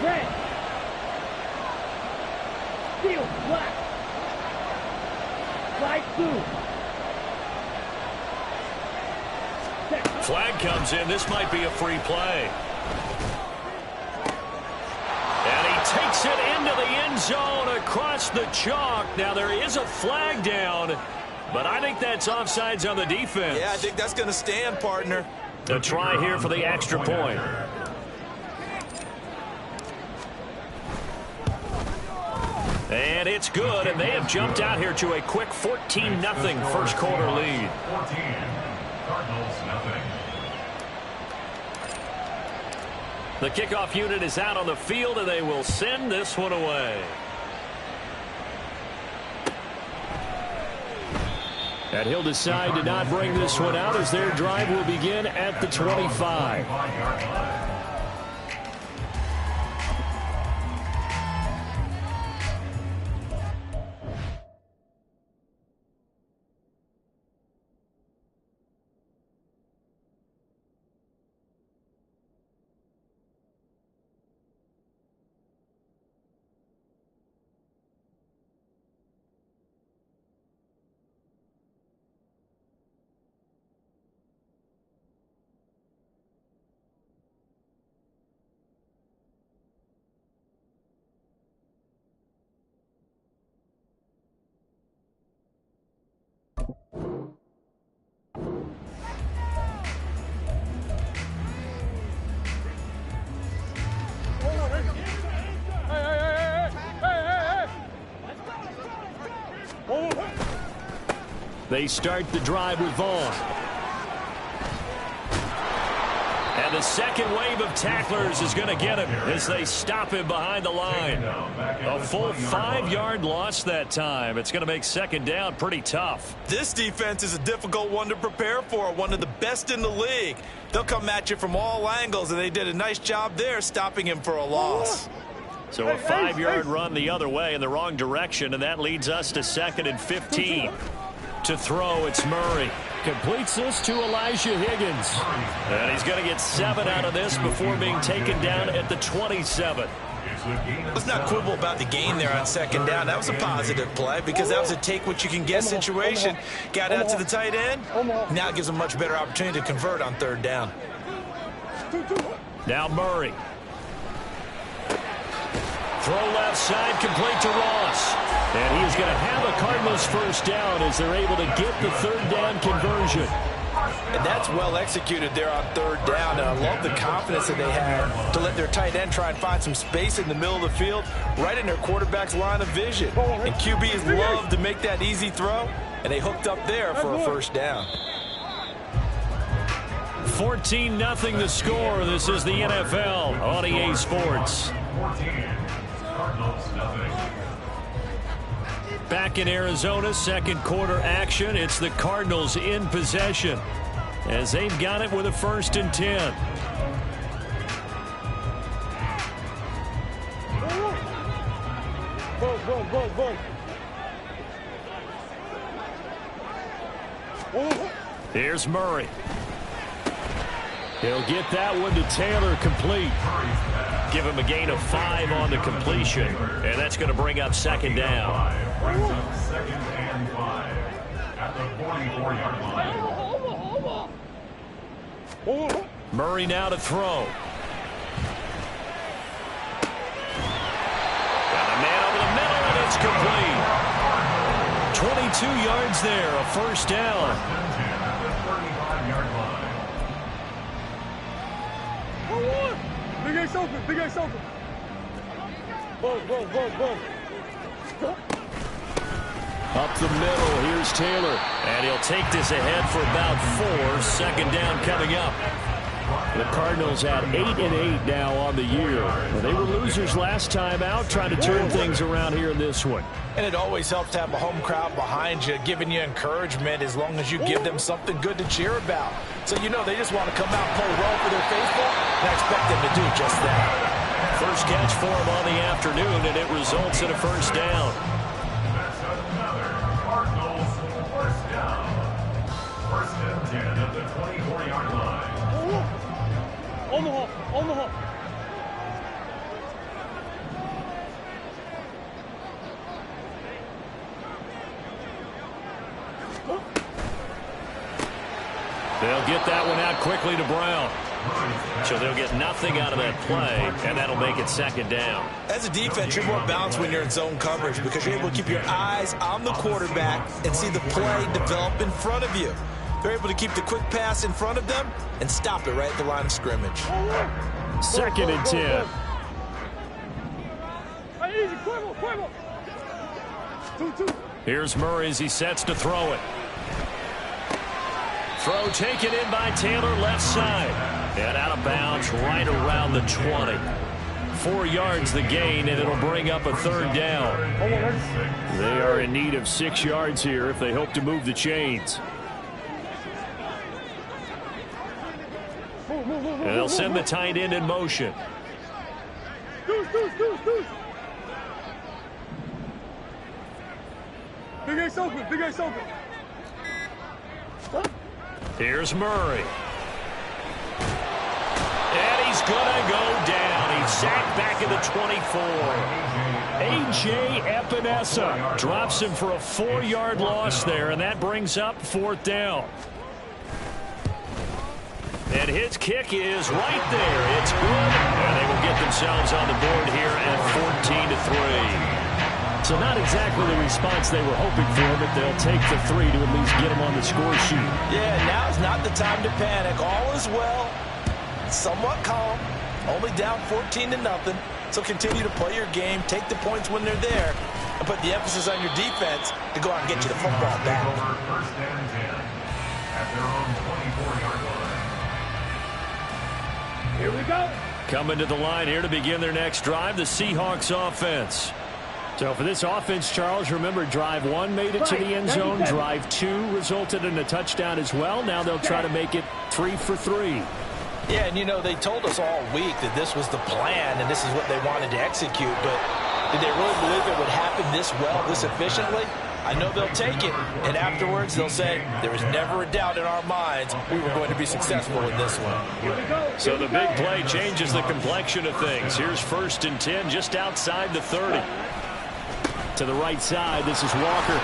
Red. Steel, black. Flag blue. Flag comes in. This might be a free play. And he takes it into the end zone across the chalk. Now there is a flag down, but I think that's offsides on the defense. Yeah, I think that's going to stand, partner. A try here for the extra point. And it's good, and they have jumped out here to a quick 14-0 first quarter lead. 14, Cardinals nothing. The kickoff unit is out on the field, and they will send this one away. And he'll decide to not bring this one out as their drive will begin at the 25. They start the drive with Vaughn. And the second wave of tacklers is going to get him as they stop him behind the line. A full 5-yard loss that time. It's going to make second down pretty tough. This defense is a difficult one to prepare for, one of the best in the league. They'll come at you from all angles, and they did a nice job there stopping him for a loss. So a 5-yard run the other way in the wrong direction, and that leads us to 2nd and 15. To throw, it's Murray. Completes this to Elijah Higgins. And he's going to get 7 out of this before being taken down at the 27. Let's not quibble about the gain there on second down. That was a positive play because that was a take-what-you-can-get situation. Got out to the tight end. Now it gives them a much better opportunity to convert on 3rd down. Now Murray. Throw left side, complete to Ross. And he is going to have a Cardinals first down as they're able to get the 3rd down conversion. And that's well executed there on 3rd down. And I love the confidence that they had to let their tight end try and find some space in the middle of the field, right in their quarterback's line of vision. And QBs love to make that easy throw, and they hooked up there for a first down. 14-0 the score. This is the NFL on EA Sports. 14, Cardinals nothing. Back in Arizona, 2nd quarter action. It's the Cardinals in possession as they've got it with a 1st and 10. Here's Murray. He'll get that one to Taylor, complete. Give him a gain of 5 on the completion, and that's going to bring up 2nd down. Brings up 2nd and 5 at the 44-yard line. Murray now to throw. Got a man over the middle, and it's complete. 22 yards there, a first down. Big Ace open, Big Ace open. Go. Up the middle, here's Taylor. And he'll take this ahead for about 4. 2nd down coming up. The Cardinals at 8-8 now on the year. Well, they were losers last time out, trying to turn things around here in this one. And it always helps to have a home crowd behind you, giving you encouragement as long as you give them something good to cheer about. So you know they just want to come out and play well for their faithful, and I expect them to do just that. First catch for him on the afternoon, and it results in a first down. That's another Cardinals first down. 1st and 10 at the 24-yard line. On the hop. They'll get that one out quickly to Brown. So they'll get nothing out of that play, and that'll make it second down. As a defense, you're more balanced when you're in zone coverage because you're able to keep your eyes on the quarterback and see the play develop in front of you. They're able to keep the quick pass in front of them and stop it right at the line of scrimmage. Second and 10. Here's Murray as he sets to throw it. Throw taken in by Taylor, left side. And out of bounds right around the 20. 4 yards the gain, and it'll bring up a third down. They are in need of 6 yards here if they hope to move the chains. And they'll send the tight end in motion. Big Ace open, Big Ace open. Here's Murray. And he's going to go down. He's sacked back at the 24. A.J. Epinesa drops him for a 4-yard loss there, and that brings up 4th down. And his kick is right there. It's good, and they will get themselves on the board here at 14-3. So not exactly the response they were hoping for, but they'll take the 3 to at least get them on the score sheet. Yeah, now's not the time to panic. All is well. Somewhat calm. Only down 14-0. So continue to play your game, take the points when they're there, and put the emphasis on your defense to go out and get you the football back. First and 10 at their own 24-yard line. Here we go. Coming to the line here to begin their next drive, the Seahawks offense. So for this offense, Charles, remember drive 1 made it to the end zone. Drive 2 resulted in a touchdown as well. Now they'll try to make it 3 for 3. Yeah, and you know, they told us all week that this was the plan and this is what they wanted to execute, but did they really believe it would happen this well, this efficiently? I know they'll take it, and afterwards they'll say, there was never a doubt in our minds we were going to be successful in this one. So the big play changes the complexion of things. Here's 1st and 10 just outside the 30. To the right side, this is Walker.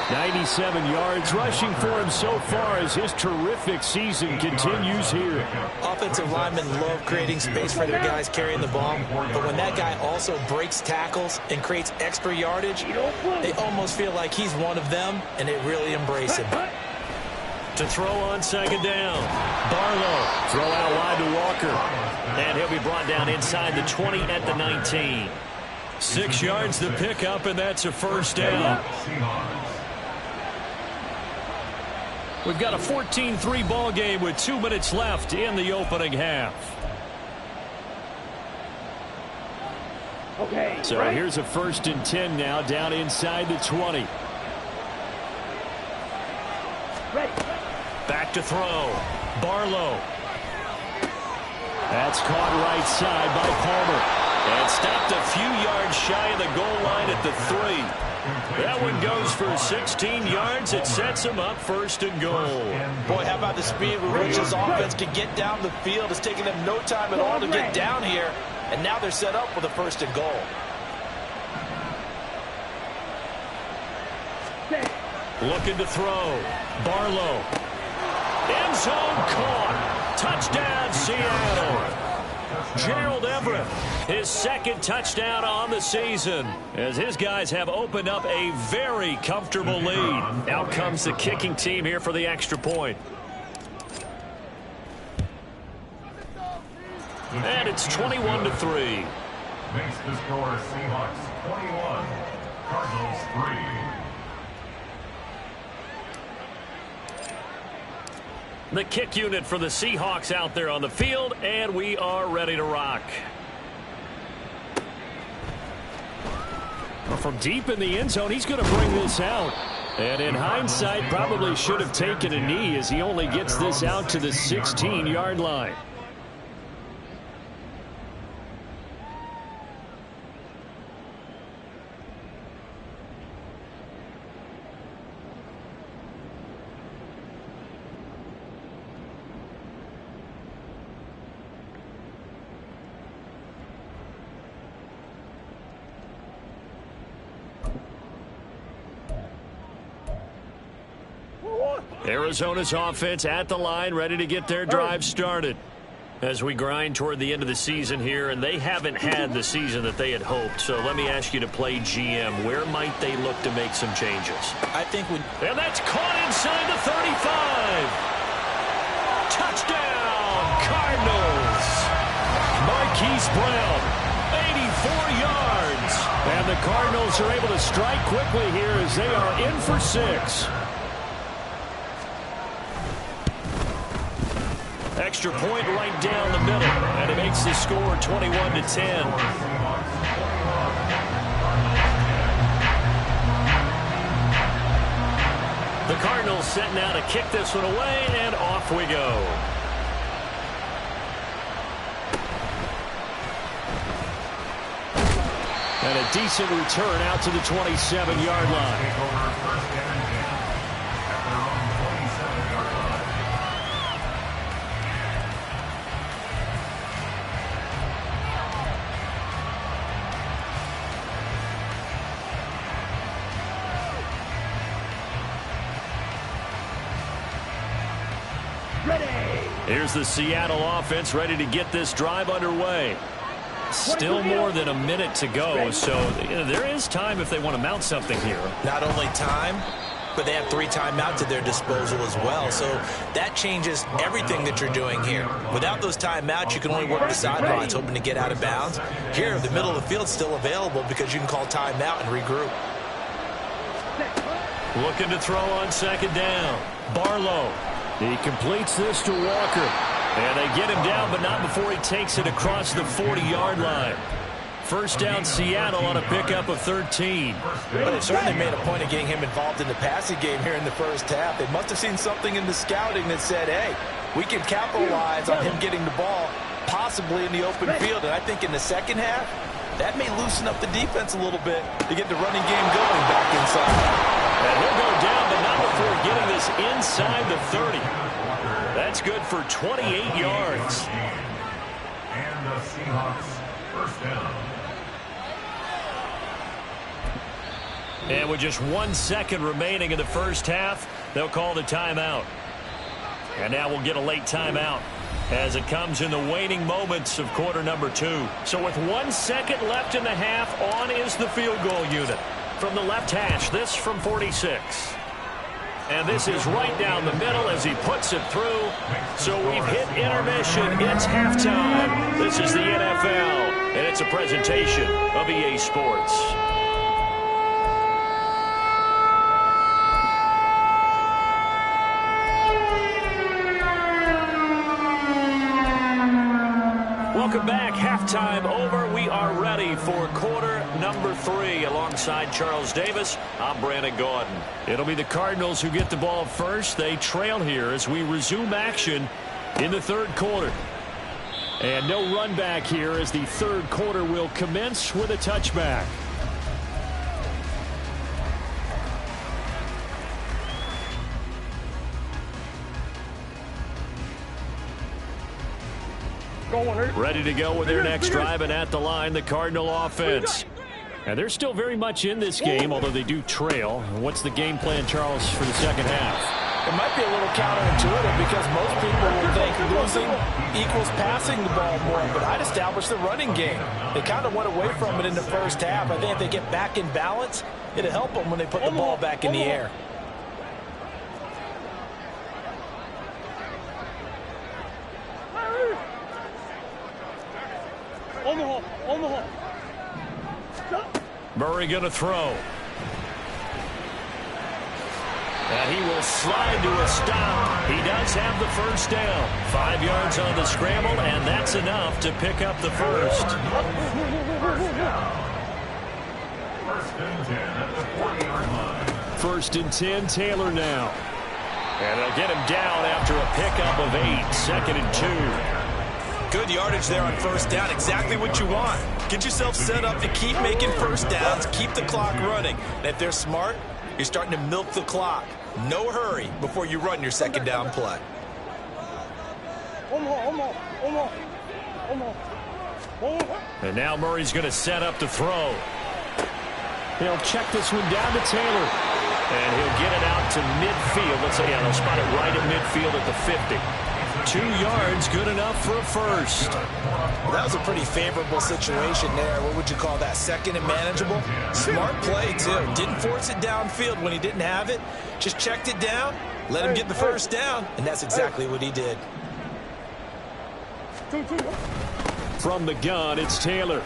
97 yards rushing for him so far as his terrific season continues here. Offensive linemen love creating space for their guys carrying the ball, but when that guy also breaks tackles and creates extra yardage, they almost feel like he's one of them, and they really embrace him. To throw on 2nd down. Barlow, throw out wide to Walker. And he'll be brought down inside the 20 at the 19. 6 yards to pick up, and that's a 1st down. We've got a 14-3 ball game with 2 minutes left in the opening half. Okay. So here's a 1st and 10 now down inside the 20. Ready. Back to throw. Barlow. That's caught right side by Palmer. And stopped a few yards shy of the goal line at the 3. That one goes for 16 yards. It sets him up 1st and goal. Boy, how about the speed with which this offense can get down the field? It's taking them no time at all to get down here. And now they're set up with a 1st and goal. Looking to throw. Barlow. End zone caught. Touchdown, Seattle. Gerald Everett, his 2nd touchdown on the season, as his guys have opened up a very comfortable lead. Out comes the kicking team here for the extra point. And it's 21-3. Makes the score Seahawks 21, Cardinals 3. The kick unit for the Seahawks out there on the field, and we are ready to rock. Well, from deep in the end zone, he's going to bring this out. And in hindsight, probably should have taken a knee as he only gets this out to the 16-yard line. Arizona's offense at the line, ready to get their drive started. As we grind toward the end of the season here, and they haven't had the season that they had hoped. So let me ask you to play GM. Where might they look to make some changes? I think when... And that's caught inside the 35. Touchdown, Cardinals. Marquise Brown, 84 yards. And the Cardinals are able to strike quickly here as they are in for 6. Extra point right down the middle, and it makes the score 21-10. The Cardinals set now to kick this one away, and off we go. And a decent return out to the 27-yard line. Here's the Seattle offense ready to get this drive underway. Still more than a minute to go, so there is time if they want to mount something here. Not only time, but they have 3 timeouts at their disposal as well, so that changes everything that you're doing here. Without those timeouts, you can only work the sidelines, hoping to get out of bounds. Here, the middle of the field's still available because you can call timeout and regroup. Looking to throw on second down. Barlow. He completes this to Walker. And they get him down, but not before he takes it across the 40-yard line. First down, Seattle on a pickup of 13. But they certainly made a point of getting him involved in the passing game here in the first half. They must have seen something in the scouting that said, hey, we can capitalize on him getting the ball possibly in the open field. And I think in the second half, that may loosen up the defense a little bit to get the running game going back inside. And he'll go down, but not before getting this inside the 30. That's good for 28 yards. And the Seahawks first down. And with just 1 second remaining in the first half, they'll call the timeout. And now we'll get a late timeout as it comes in the waning moments of quarter number 2. So with 1 second left in the half, on is the field goal unit. From the left hash, this from 46. And this is right down the middle as he puts it through. So we've hit intermission. It's halftime. This is the NFL, and it's a presentation of EA Sports. Welcome back. Halftime over. We are ready for quarter number 3. Alongside Charles Davis, I'm Brandon Gordon. It'll be the Cardinals who get the ball first. They trail here as we resume action in the third quarter. And no run back here as the third quarter will commence with a touchback. Ready to go with their next drive, and at the line, the Cardinal offense. And they're still very much in this game, although they do trail. What's the game plan, Charles, for the second half? It might be a little counterintuitive because most people will think losing equals passing the ball more, but I'd establish the running game. They kind of went away from it in the first half. I think if they get back in balance, it'll help them when they put the ball back in the air. Murray going to throw. And he will slide to a stop. He does have the first down. 5 yards on the scramble, and that's enough to pick up the first. First and 10, Taylor now. And they'll get him down after a pickup of 8. 2nd and 2. Good yardage there on first down. Exactly what you want. Get yourself set up to keep making first downs, keep the clock running. And if they're smart, you're starting to milk the clock. No hurry before you run your second down play. And now Murray's going to set up to throw. He'll check this one down to Taylor. And he'll get it out to midfield. Let's say, yeah, they'll spot it right at midfield at the 50. 2 yards, good enough for a first. Well, that was a pretty favorable situation there. What would you call that? Second and manageable? Smart play, too. Didn't force it downfield when he didn't have it. Just checked it down, let him get the first down, and that's exactly what he did. From the gun, it's Taylor.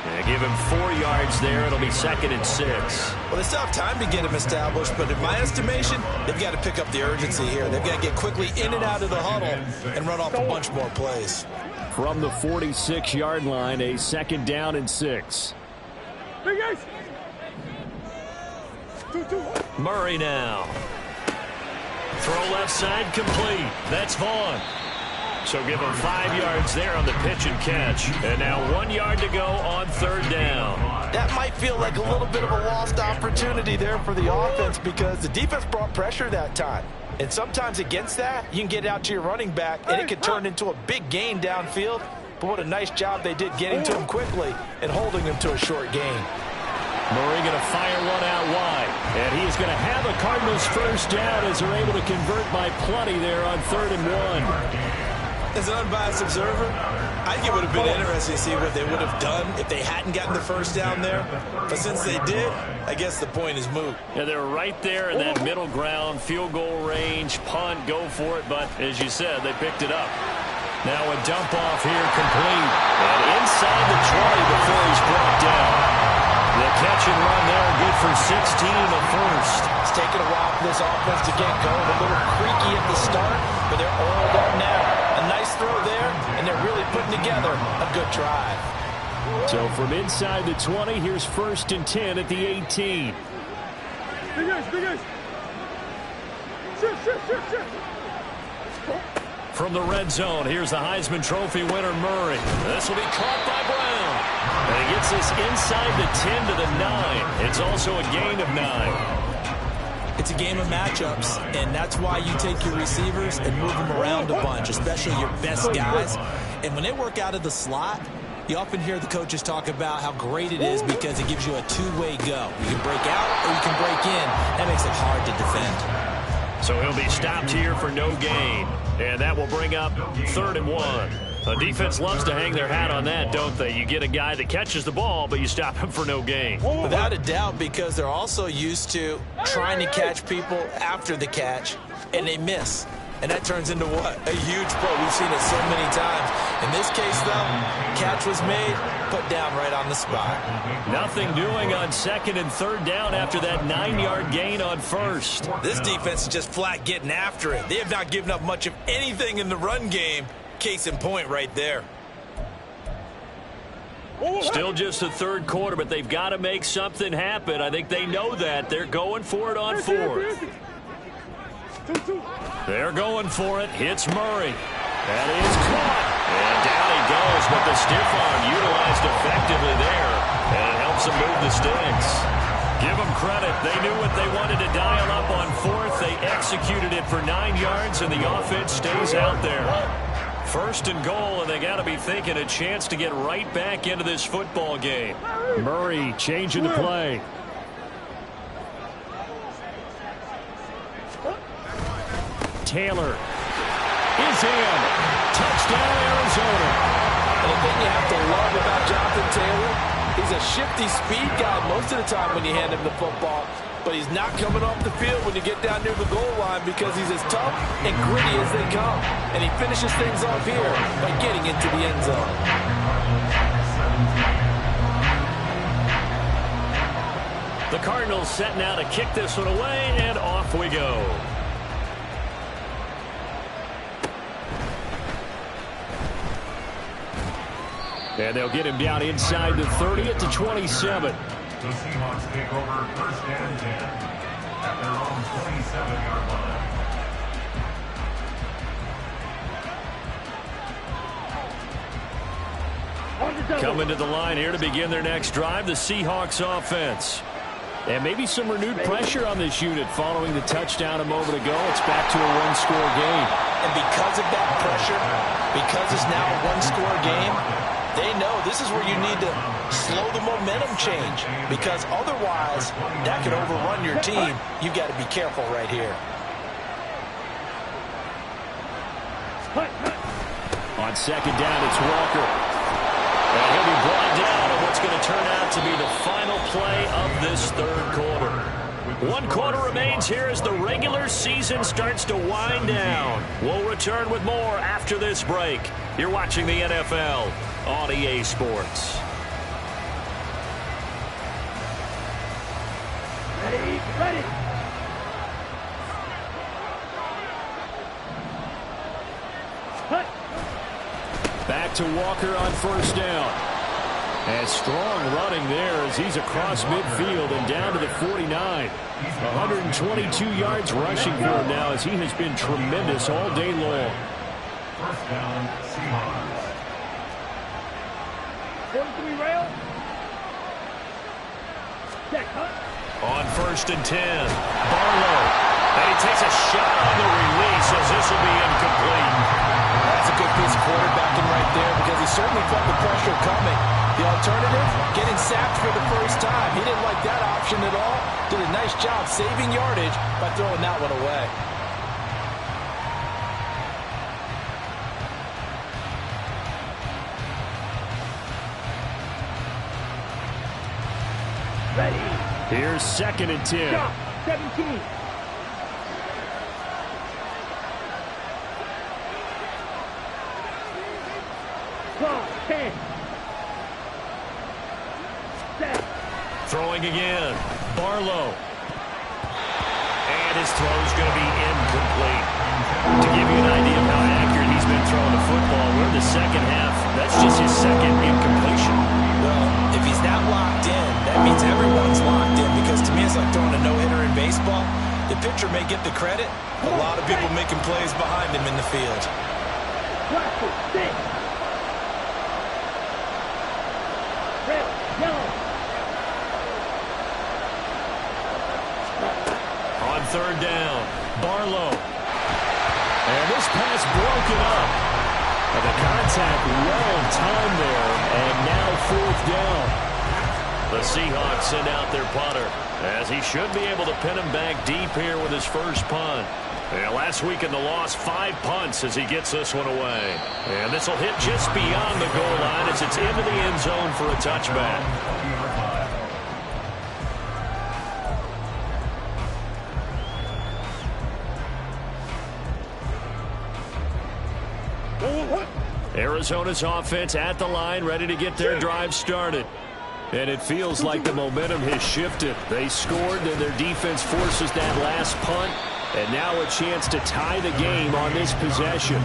They give him 4 yards there. It'll be 2nd and 6. Well, they still have time to get him established, but in my estimation, they've got to pick up the urgency here. They've got to get quickly in and out of the huddle and run off a bunch more plays. From the 46-yard line, a 2nd down and 6. Murray now. Throw left side complete. That's Vaughn. So give him 5 yards there on the pitch and catch. And now 1 yard to go on 3rd down. That might feel like a little bit of a lost opportunity there for the offense because the defense brought pressure that time. And sometimes against that, you can get out to your running back, and it could turn into a big gain downfield. But what a nice job they did getting to him quickly and holding him to a short gain. Murray going to fire one out wide. And he is going to have a Cardinals first down as they're able to convert by plenty there on 3rd and 1. As an unbiased observer, I think it would have been interesting to see what they would have done if they hadn't gotten the first down there. But since they did, I guess the point is moot. Yeah, they're right there in that middle ground, field goal range, punt, go for it. But as you said, they picked it up. Now a dump off here complete. And inside the 20 before he's brought down. The catch and run there, good for 16 the first. It's taken a while for this offense to get going. A little creaky at the start, but they're oiled up now. A nice throw there, and they're really putting together a good drive. So from inside the 20, here's 1st and 10 at the 18. Big ace. Shift. From the red zone, here's the Heisman Trophy winner, Murray. This will be caught by Brown. And he gets this inside the 10 to the 9. It's also a gain of 9. It's a game of matchups, and that's why you take your receivers and move them around a bunch, especially your best guys. And when they work out of the slot, you often hear the coaches talk about how great it is because it gives you a two-way go. You can break out or you can break in. That makes it hard to defend. So he'll be stopped here for no gain. And that will bring up 3rd and 1. The defense loves to hang their hat on that, don't they? You get a guy that catches the ball, but you stop him for no gain. Without a doubt, because they're also used to trying to catch people after the catch, and they miss. And that turns into what? A huge play. We've seen it so many times. In this case, though, catch was made, put down right on the spot. Nothing doing on 2nd and 3rd down after that 9-yard gain on 1st. This defense is just flat getting after it. They have not given up much of anything in the run game. Case in point right there. Still just the 3rd quarter, but they've got to make something happen. I think they know that. They're going for it on 4th. They're going for it. Hits Murray. That is caught. And down he goes, but the stiff arm utilized effectively there. And it helps them move the sticks. Give them credit. They knew what they wanted to dial up on 4th. They executed it for 9 yards, and the offense stays out there. 1st and goal, and they got to be thinking a chance to get right back into this football game. Murray changing the play. Taylor is in. Touchdown, Arizona. And the thing you have to love about Jonathan Taylor, he's a shifty speed guy most of the time when you hand him the football. But he's not coming off the field when you get down near the goal line because he's as tough and gritty as they come. And he finishes things off here by getting into the end zone. The Cardinals set now to kick this one away, and off we go. And they'll get him down inside the 30 at the 27. The Seahawks take over 1st and 10 at their own 27-yard line. Coming to the line here to begin their next drive, the Seahawks offense. And maybe some renewed pressure on this unit following the touchdown a moment ago. It's back to a one-score game. And because of that pressure, because it's now a one-score game, They know this is where you need to slow the momentum change, because otherwise that could overrun your team. You've got to be careful right here. On second down, it's Walker. And he'll be brought down on what's going to turn out to be the final play of this third quarter. 1 quarter remains here as the regular season starts to wind down. We'll return with more after this break. You're watching the NFL on EA Sports. Ready. Back to Walker on first down. And strong running there as he's across midfield and down to the 49. 122 yards rushing for him now as he has been tremendous all day long. First down, Seahawks. 43 rail. Check, On first and 10, Barlow. And he takes a shot on the release as this will be incomplete. That's a good piece of quarterbacking right there, because he certainly felt the pressure coming. The alternative, getting sacked for the first time. He didn't like that option at all. Did a nice job saving yardage by throwing that one away. ready. Here's second and 10. Stop. 17. Clock. 10. Set. Throwing again. Barlow. And his throw's going to be incomplete. To give you an idea of how accurate he's been throwing the football, we're in the second half. That's just his second incompletion. Well, if he's that locked in, that means everyone's locked in, because to me it's like throwing a no-hitter in baseball. The pitcher may get the credit. A lot of people making plays behind him in the field. Practice. 6. Red. Yellow. On third down, Barlow. And this pass broken up. And the contact well timed there, and now fourth down. The Seahawks send out their punter, as he should be able to pin him back deep here with his first punt. And last week in the loss, 5 punts as he gets this one away. And this will hit just beyond the goal line as it's into the end zone for a touchback. Arizona's offense at the line, ready to get their drive started. And it feels like the momentum has shifted. They scored, and their defense forces that last punt. And now a chance to tie the game on this possession.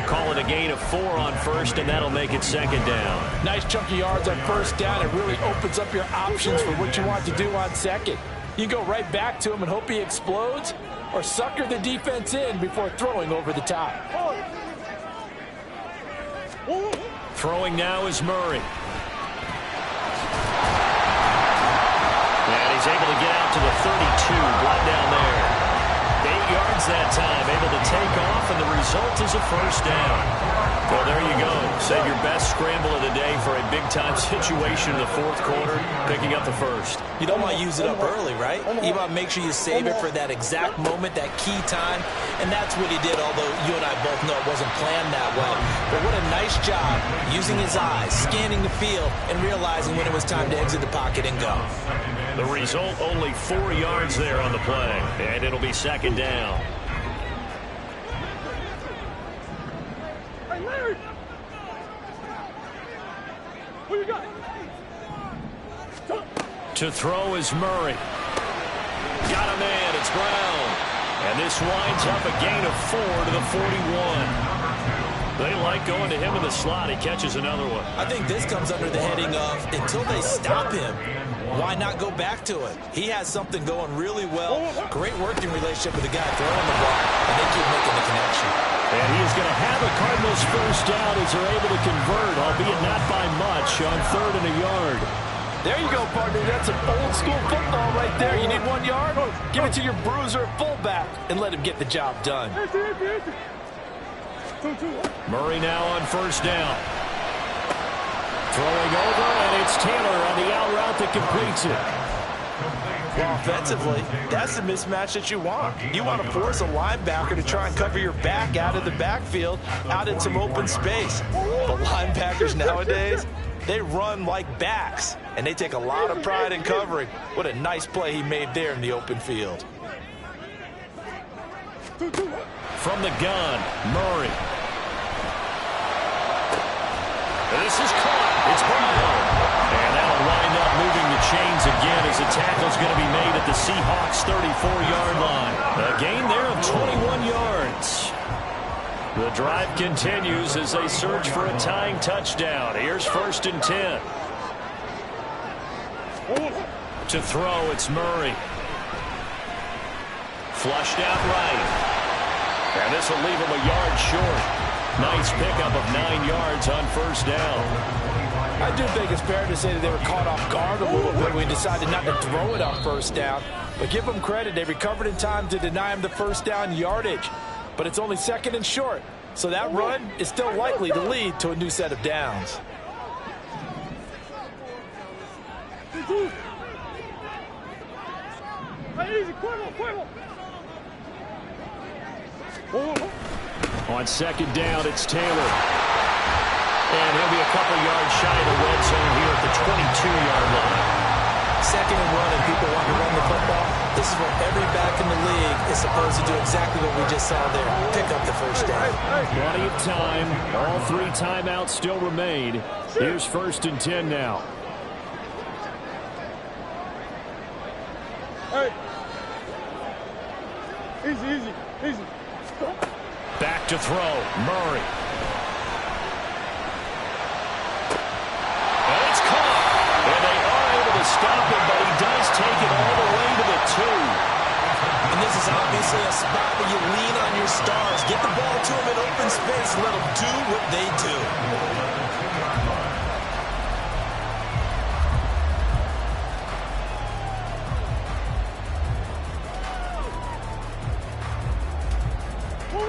Call it a gain of 4 on first, and that'll make it second down. Nice chunk of yards on first down. It really opens up your options for what you want to do on second. You go right back to him and hope he explodes, or sucker the defense in before throwing over the top. Throwing now is Murray. And he's able to get out to the 32, brought down there. 8 yards that time, able to take off, and the result is a first down. Well, there you go. Save your best scramble of the day for a big-time situation in the fourth quarter, picking up the first. You don't want to use it up early, right? You want to make sure you save it for that exact moment, that key time, and that's what he did, although you and I both know it wasn't planned that well. But what a nice job using his eyes, scanning the field, and realizing when it was time to exit the pocket and go. The result, only 4 yards there on the play, and it'll be second down. Hey, Larry! What you got? To throw is Murray. Got a man, it's Brown. And this winds up a gain of 4 to the 41. They like going to him in the slot. He catches another one. I think this comes under the heading of, until they stop him, why not go back to it? He has something going really well. Great working relationship with the guy throwing the ball, and they keep making the connection. And he is going to have the Cardinals first down as they're able to convert, albeit not by much, on 3rd and a yard. There you go, partner. That's some old-school football right there. You need 1 yard? Give it to your bruiser fullback and let him get the job done. Murray now on first down. Throwing over, and it's Taylor on the out route that completes it. Well, offensively, that's the mismatch that you want. You want to force a linebacker to try and cover your back out of the backfield, out in some open space. But linebackers nowadays, they run like backs, and they take a lot of pride in covering. What a nice play he made there in the open field. From the gun, Murray. This is caught. It's Brown. And that'll wind up moving the chains again as the tackle's going to be made at the Seahawks' 34-yard line. A gain there of 21 yards. The drive continues as they search for a tying touchdown. Here's 1st and 10. To throw, it's Murray. Flushed out right. And this will leave him a yard short. Nice pickup of 9 yards on 1st down. I do think it's fair to say that they were caught off guard a little bit when we decided not to throw it on 1st down. But give them credit. They recovered in time to deny him the 1st down yardage. But it's only 2nd and short. So that run is still likely to lead to a new set of downs. On 2nd down, it's Taylor. And he'll be a couple yards shy of the red zone here at the 22-yard line. 2nd and 1 and people want to run the football. This is what every back in the league is supposed to do, exactly what we just saw there. Pick up the 1st down. Plenty of time. All 3 timeouts still remain. Here's 1st and 10 now. Hey. Easy. Back to throw. Murray. And it's caught. And they are able to stop him, but he does take it all the way to the 2. And this is obviously a spot where you lean on your stars. Get the ball to them in open space and let them do what they do.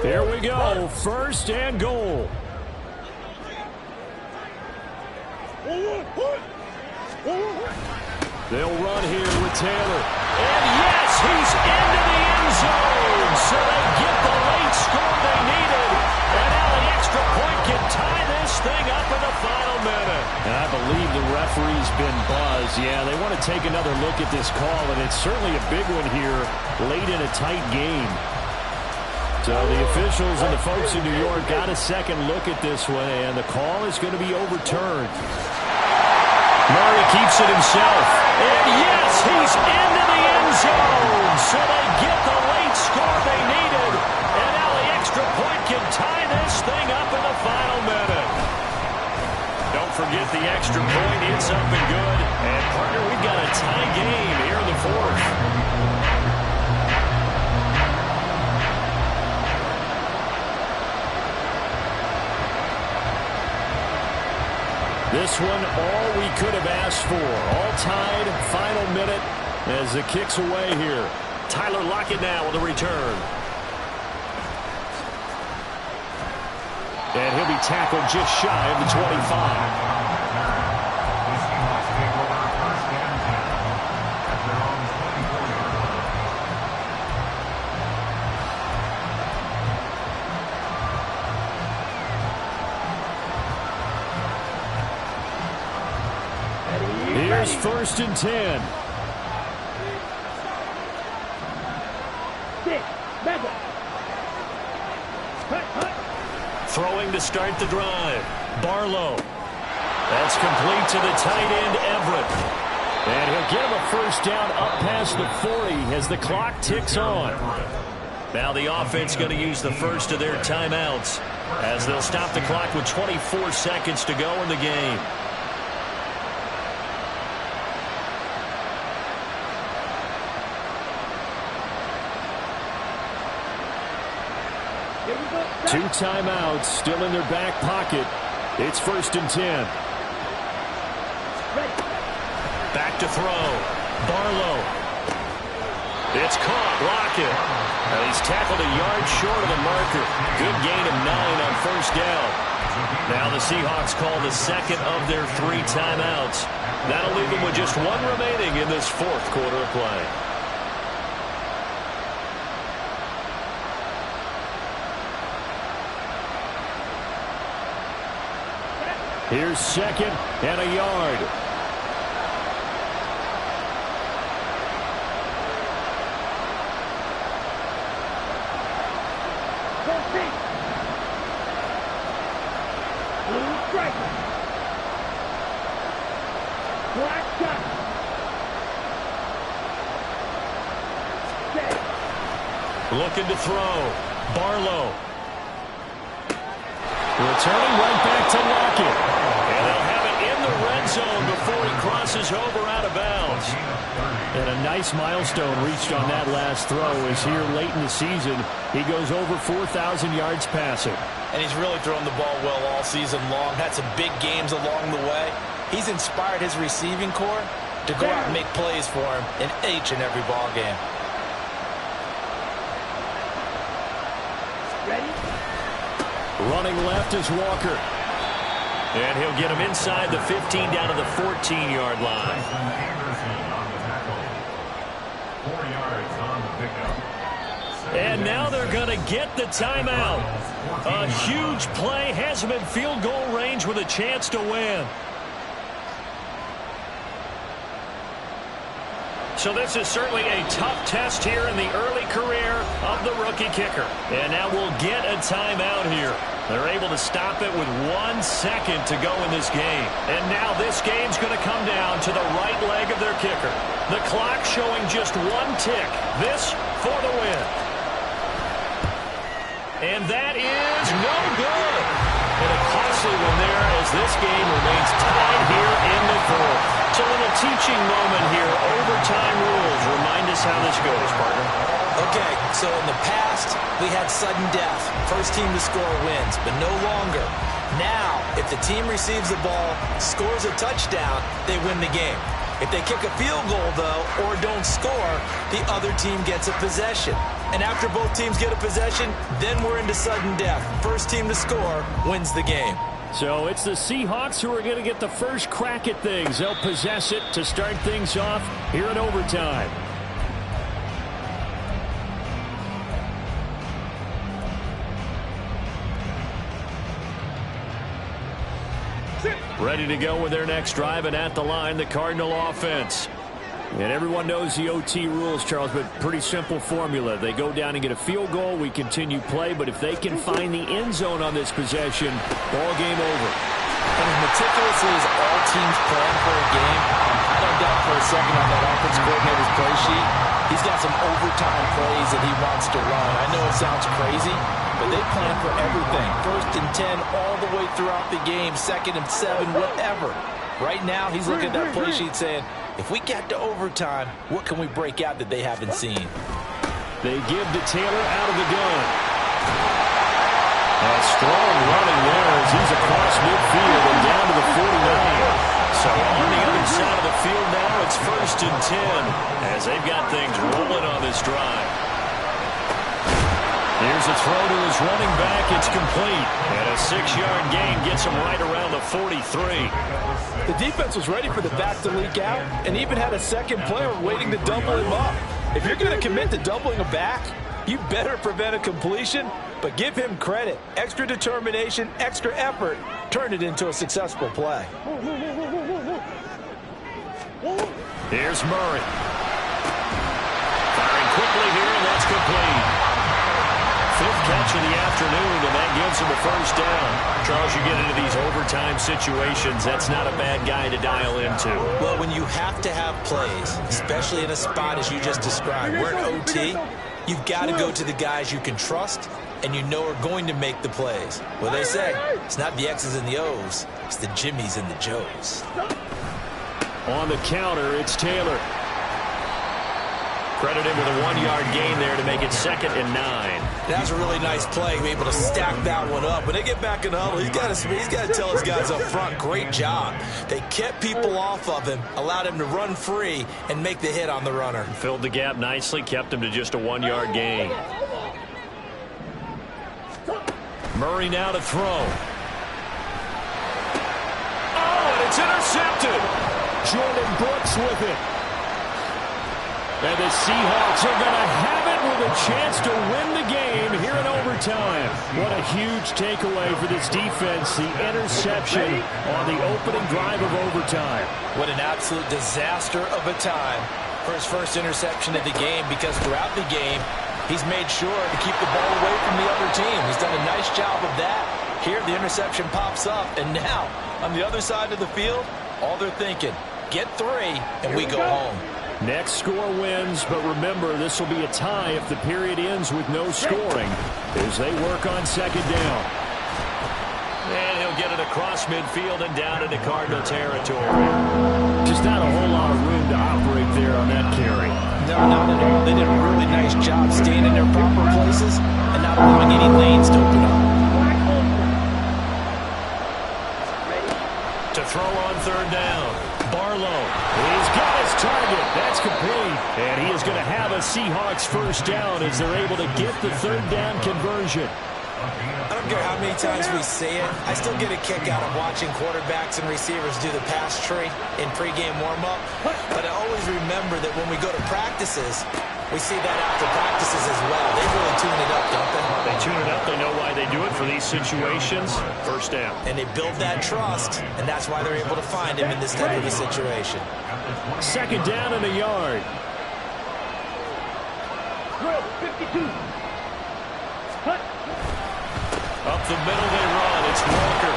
There we go. 1st and goal. They'll run here with Taylor. And yes, he's into the end zone. So they get the late score they needed. And now the extra point can tie this thing up in the final minute. And I believe the referee's been buzzed. Yeah, they want to take another look at this call, and it's certainly a big one here late in a tight game. So the officials and the folks in New York got a second look at this one, and the call is going to be overturned. Murray keeps it himself. And yes, he's into the end zone. So they get the late score they needed. And now the extra point can tie this thing up in the final minute. Don't forget the extra point. It's up and good. And, partner, we've got a tie game here in the 4th. This one, all we could have asked for. All tied, final minute as it kicks away here. Tyler Lockett now with a return. And he'll be tackled just shy of the 25. Here's 1st and 10. Throwing to start the drive. Barlow. That's complete to the tight end, Everett. And he'll get him a 1st down up past the 40 as the clock ticks on. Now the offense going to use the first of their timeouts as they'll stop the clock with 24 seconds to go in the game. Two timeouts still in their back pocket. It's 1st and 10. Back to throw. Barlow. It's caught. Lockett. He's tackled a yard short of the marker. Good gain of 9 on 1st down. Now the Seahawks call the second of their 3 timeouts. That'll leave them with just 1 remaining in this 4th quarter of play. Here's 2nd and a yard. Looking to throw. Barlow. Returning right back to Lockett. And they'll have it in the red zone before he crosses over out of bounds. And a nice milestone reached on that last throw is here late in the season. He goes over 4,000 yards passing. And he's really thrown the ball well all season long. Had some big games along the way. He's inspired his receiving corps to go out and make plays for him in each and every ball game. Running left is Walker. And he'll get him inside the 15 down to the 14-yard line. 4 yards on the pickup. And now they're going to get the timeout. A huge play has him in field goal range with a chance to win. So this is certainly a tough test here in the early career of the rookie kicker. And now we'll get a timeout here. They're able to stop it with 1 second to go in this game. And now this game's going to come down to the right leg of their kicker. The clock showing just 1 tick. This for the win. And that is no good. And a costly one there as this game remains tied here in the 4th. So a little teaching moment here. Overtime rules. Remind us how this goes, partner. Okay, so in the past, we had sudden death. First team to score wins, but no longer. Now, if the team receives the ball, scores a touchdown, they win the game. If they kick a field goal, though, or don't score, the other team gets a possession. And after both teams get a possession, then we're into sudden death. First team to score wins the game. So it's the Seahawks who are going to get the first crack at things. They'll possess it to start things off here in overtime. Ready to go with their next drive, and at the line, the Cardinal offense. And everyone knows the OT rules, Charles, but pretty simple formula. They go down and get a field goal, we continue play, but if they can find the end zone on this possession, ball game over. And as meticulously as all teams plan for a game, I don't doubt for a second on that offense coordinator's play sheet, he's got some overtime plays that he wants to run. I know it sounds crazy, but they plan for everything. 1st and 10 all the way throughout the game, 2nd and 7, whatever. Right now, he's looking at that play sheet saying, if we get to overtime, what can we break out that they haven't seen? They give to Taylor out of the gun. A strong running there as he's across midfield and down to the 49. So on the other side of the field now, it's 1st and 10 as they've got things rolling on this drive. Here's a throw to his running back. It's complete. And a 6-yard gain gets him right around the 43. The defense was ready for the back to leak out and even had a second player waiting to double him up. If you're going to commit to doubling a back, you better prevent a completion, but give him credit. Extra determination, extra effort, turn it into a successful play. Here's Murray. Firing quickly here, and that's complete. 5th catch of the afternoon, and that gives him a 1st down. Charles, you get into these overtime situations, that's not a bad guy to dial into. Well, when you have to have plays, especially in a spot as you just described, we're in OT, you've got to go to the guys you can trust and you know are going to make the plays. Well, they say, it's not the X's and the O's, it's the Jimmys and the Joes. On the counter, it's Taylor. Credit him with a 1-yard gain there to make it 2nd and 9. That was a really nice play, able to stack that one up. When they get back in the huddle, he's got to tell his guys up front, great job. They kept people off of him, allowed him to run free and make the hit on the runner. Filled the gap nicely, kept him to just a 1-yard gain. Murray now to throw. It's intercepted. Jordan Brooks with it. And the Seahawks are going to have it with a chance to win the game here in overtime. What a huge takeaway for this defense, the interception on the opening drive of overtime. What an absolute disaster of a time for his first interception of the game, because throughout the game, he's made sure to keep the ball away from the other team. He's done a nice job of that. Here, the interception pops up, and now, on the other side of the field, all they're thinking, get 3, and we go home. Next score wins, but remember, this will be a tie if the period ends with no scoring as they work on second down. And he'll get it across midfield and down into Cardinal territory. Just not a whole lot of room to operate there on that carry. No, not at all. They did a really nice job staying in their proper places and not allowing any lanes to open up. To throw on third down. Barlow, he's got his target. That's complete. And he is going to have a Seahawks first down as they're able to get the third down conversion. I don't care how many times we say it, I still get a kick out of watching quarterbacks and receivers do the pass tree in pregame warm-up. But I always remember that when we go to practices, we see that after practices as well. They really tune it up, don't they? They tune it up. They know why they do it for these situations. First down. And they build that trust, and that's why they're able to find him in this type of a situation. Second down and a yard. 52. Cut. Up the middle they run. It's Walker.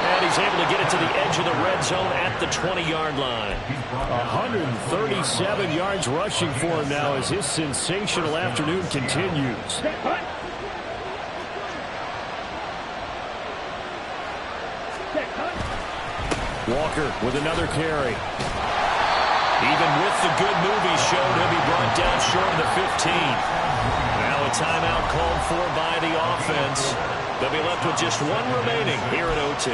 And he's able to get it to the edge of the red zone at the 20-yard line. 137 yards rushing for him now as his sensational afternoon continues. Walker with another carry. Even with the good move he showed, he'll be brought down short of the 15. Now a timeout called for by the offense. They'll be left with just one remaining here at OT.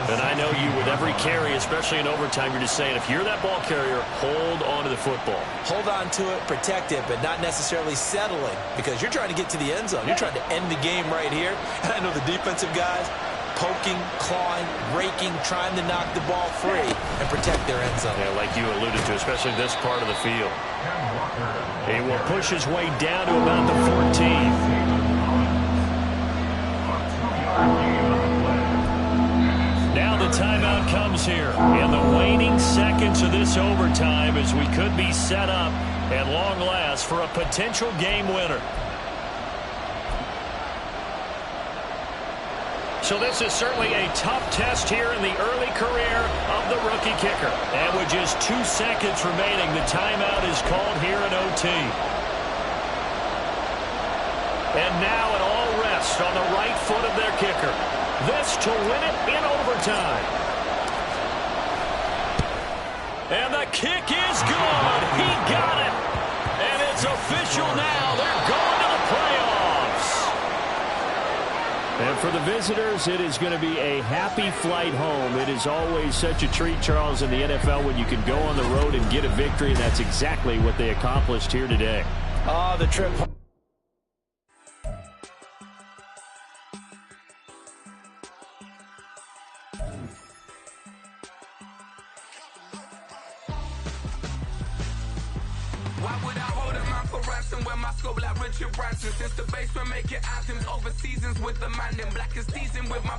And I know you, with every carry, especially in overtime, you're just saying, if you're that ball carrier, hold on to the football. Hold on to it, protect it, but not necessarily settling, because you're trying to get to the end zone. You're trying to end the game right here. And I know the defensive guys, poking, clawing, raking, trying to knock the ball free and protect their end zone. Yeah, like you alluded to, especially this part of the field. He will push his way down to about the 14. Now the timeout comes here in the waning seconds of this overtime as we could be set up at long last for a potential game winner. So this is certainly a tough test here in the early career of the rookie kicker. And with just 2 seconds remaining, the timeout is called here in OT. And now it all rests on the right foot of their kicker. This to win it in overtime. And the kick is good. He got it. And it's official now. They're going to the playoffs. And for the visitors, it is going to be a happy flight home. It is always such a treat, Charles, in the NFL when you can go on the road and get a victory, and that's exactly what they accomplished here today. The trip. Why would I hold a man for ransom when my scope like Richard Branson? Since the basement making anthems over seasons with the man, then black is seasoned with my